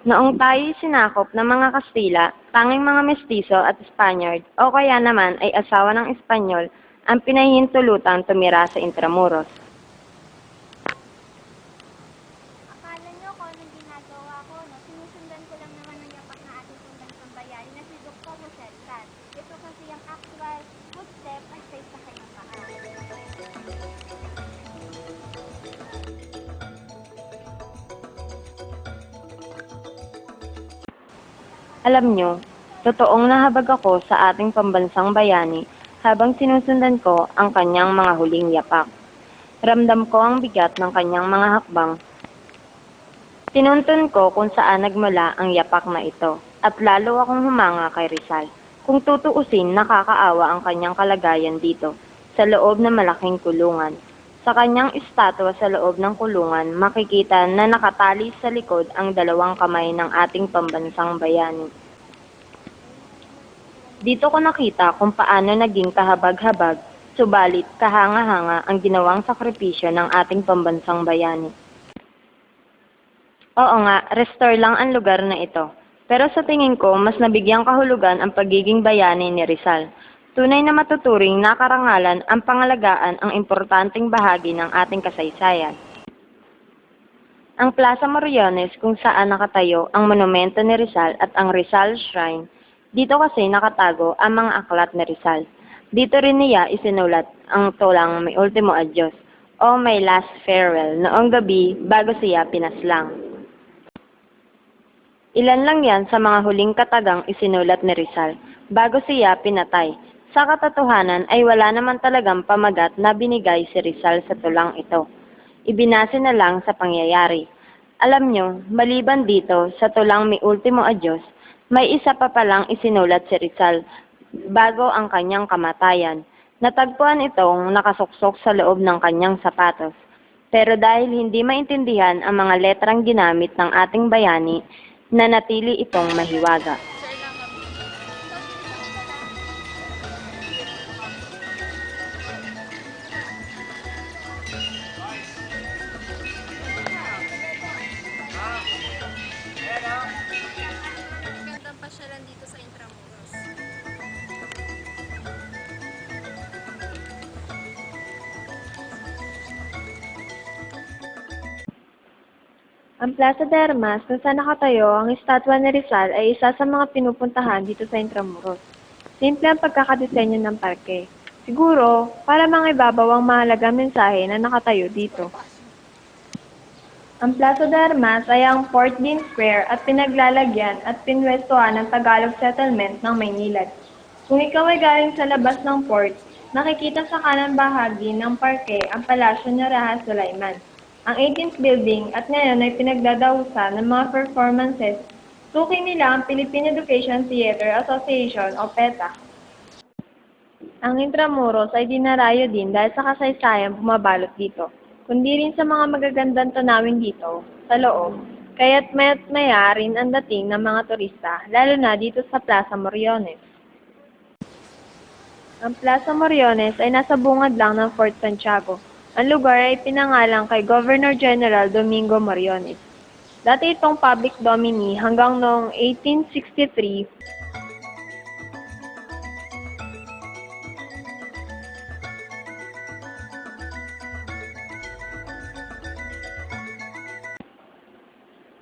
Noong tayo'y sinakop ng mga Kastila, tanging mga Mestizo at Spaniard o kaya naman ay asawa ng Espanyol ang pinahihintulutang tumira sa Intramuros. Akala niyo kung anong ginagawa ko, no? Sinusundan ko lang naman ang yapak na ating pambansang bayani na si Dr. Jose Rizal. Ito kasi ang actual footstep at safe sa kanyang paa. Alam nyo, totoong nahabag ako sa ating pambansang bayani habang sinusundan ko ang kanyang mga huling yapak. Ramdam ko ang bigat ng kanyang mga hakbang. Tinuntun ko kung saan nagmula ang yapak na ito at lalo akong humanga kay Rizal. Kung tutuusin, nakakaawa ang kanyang kalagayan dito sa loob ng malaking kulungan. Sa kanyang estatwa sa loob ng kulungan, makikita na nakatali sa likod ang dalawang kamay ng ating pambansang bayani. Dito ko nakita kung paano naging kahabag-habag, subalit kahanga-hanga ang ginawang sakripisyo ng ating pambansang bayani. Oo nga, restore lang ang lugar na ito. Pero sa tingin ko, mas nabigyang kahulugan ang pagiging bayani ni Rizal. Tunay na matuturing na karangalan ang pangalagaan ang importanteng bahagi ng ating kasaysayan. Ang Plaza Moriones kung saan nakatayo ang monumento ni Rizal at ang Rizal Shrine, dito kasi nakatago ang mga aklat ni Rizal. Dito rin niya isinulat ang tulang May Ultimo Adios o May Last Farewell noong gabi bago siya pinaslang. Ilan lang yan sa mga huling katagang isinulat ni Rizal bago siya pinatay. Sa katotohanan ay wala naman talagang pamagat na binigay si Rizal sa tulang ito. Ibinase na lang sa pangyayari. Alam nyo, maliban dito sa tulang May Ultimo Adios, may isa pa palang isinulat si Rizal bago ang kanyang kamatayan. Natagpuan itong nakasuksok sa loob ng kanyang sapatos. Pero dahil hindi maintindihan ang mga letrang ginamit ng ating bayani, nanatili itong mahiwaga. Magandang pasyalan dito sa Intramuros. Ang Plaza de Armas kung saan nakatayo ang estatwa ni Rizal ay isa sa mga pinupuntahan dito sa Intramuros. Simple ang pagkakadisenyo ng parke. Siguro, para mangibabaw ang mahalagang mensahe na nakatayo dito. Ang Plaza de Armas ay ang Fort Dean Square at pinaglalagyan at pinwestuhan ng Tagalog Settlement ng Maynilad. Kung ikaw ay galing sa labas ng port, nakikita sa kanan bahagi ng parke ang Palasyo ni Raja Sulaiman, ang 18th building at ngayon ay pinagdadahusan ng mga performances. Tuking nila ang Philippine Education Theater Association o PETA. Ang Intramuros ay dinarayo din dahil sa kasaysayan bumabalot dito, kundi rin sa mga magagandang tanawin dito, sa loob, kaya't maya't maya rin ang dating ng mga turista, lalo na dito sa Plaza Moriones. Ang Plaza Moriones ay nasa bungad lang ng Fort Santiago. Ang lugar ay pinangalan kay Governor General Domingo Moriones. Dati itong public domain hanggang noong 1863.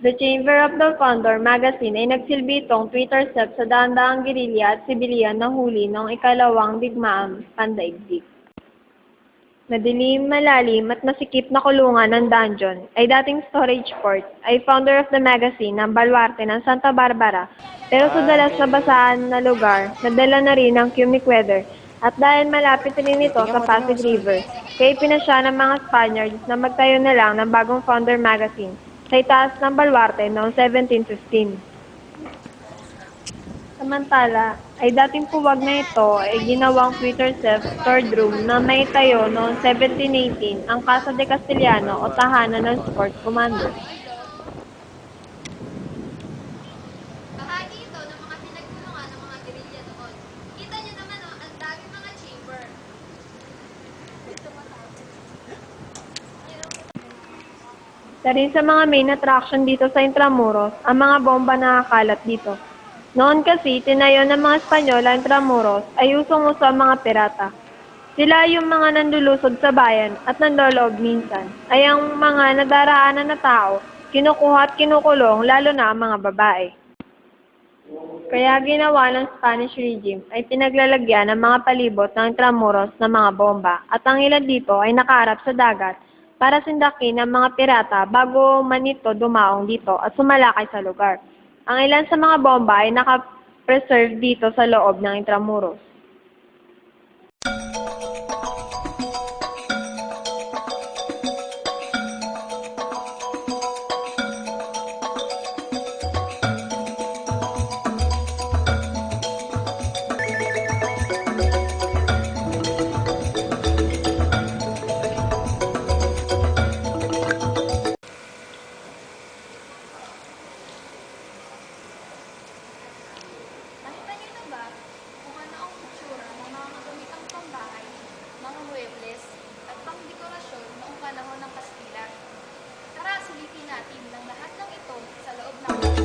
The Chamber of the Condor magazine ay nagsilbi itong Twitter step sa daang-daang gerilya at sibilyan ng huli noong ikalawang digmaang pandaigdig. Madilim, malalim at masikip na kulungan ng dungeon ay dating storage port, ay founder of the magazine ng Baluarte ng Santa Barbara, pero sa dalas na basahan na lugar, nadala na rin ng cumic weather at dahil malapit rin ito sa Pasig River, kaya pinasya ng mga Spaniards na magtayo na lang ng bagong founder magazine sa itaas ng Baluarte noong 1715. Samantala, ay dating puwag na ito ay ginawang Twitter self-stored room na may tayo noong 1718 ang Casa de Castellano o tahanan ng sport commander. Bahagi ito ng mga pinagtulungan ng mga gerilya noon. Kita niyo naman, oh, ang daming mga chamber. Isa rin sa mga main attraction dito sa Intramuros, ang mga bomba na nakakalat dito. Noon kasi, tinayo ng mga Espanyol ang Intramuros ay usong-uso ang mga pirata. Sila yung mga nandulusog sa bayan at nandoloob minsan, ay ang mga nadaraanan na tao, kinukuha at kinukulong lalo na ang mga babae. Kaya ginawa ng Spanish regime ay pinaglalagyan ng mga palibot ng Intramuros ng mga bomba at ang ilan dito ay nakaharap sa dagat para sindakin ng mga pirata bago man ito dumaong dito at sumalakay sa lugar. Ang ilan sa mga bomba ay nakapreserve dito sa loob ng Intramuros. Nakita niyo na ba kung ano ang itsura ng mga magamitang pambahay, mga muebles, at pangdekorasyon noong panahon ng Kastila? Tara, silipin natin ng lahat ng ito sa loob ng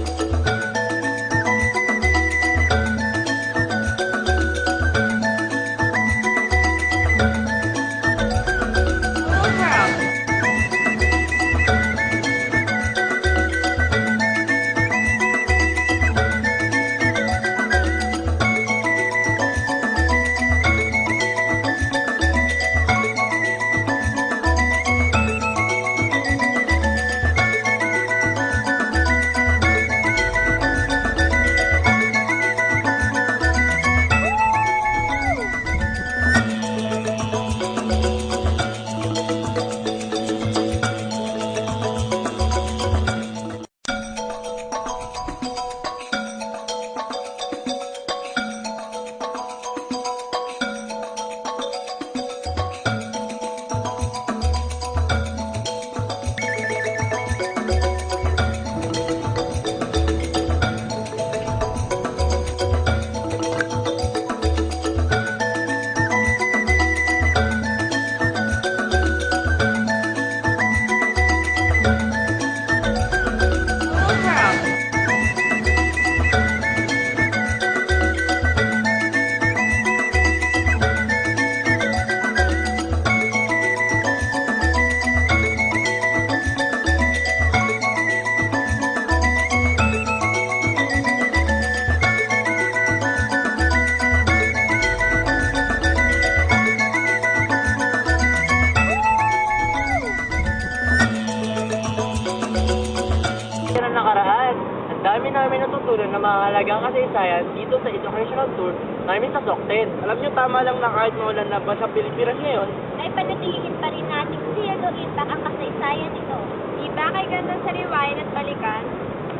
ng nakaraan. Ang dami namin natutunan ng mga halagang kasaysayan dito sa educational tour namin sa Sokten. Alam nyo, tama lang na kahit maulan na ba sa Pilipinas ngayon, Ay panatilin pa rin natin zero impact ang kasaysayan nito. Iba kay ganda sa riwayan at balikan,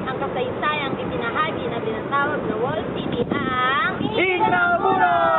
ang kasaysayang ipinahagi na binatawag na Wall City ang Intramuros!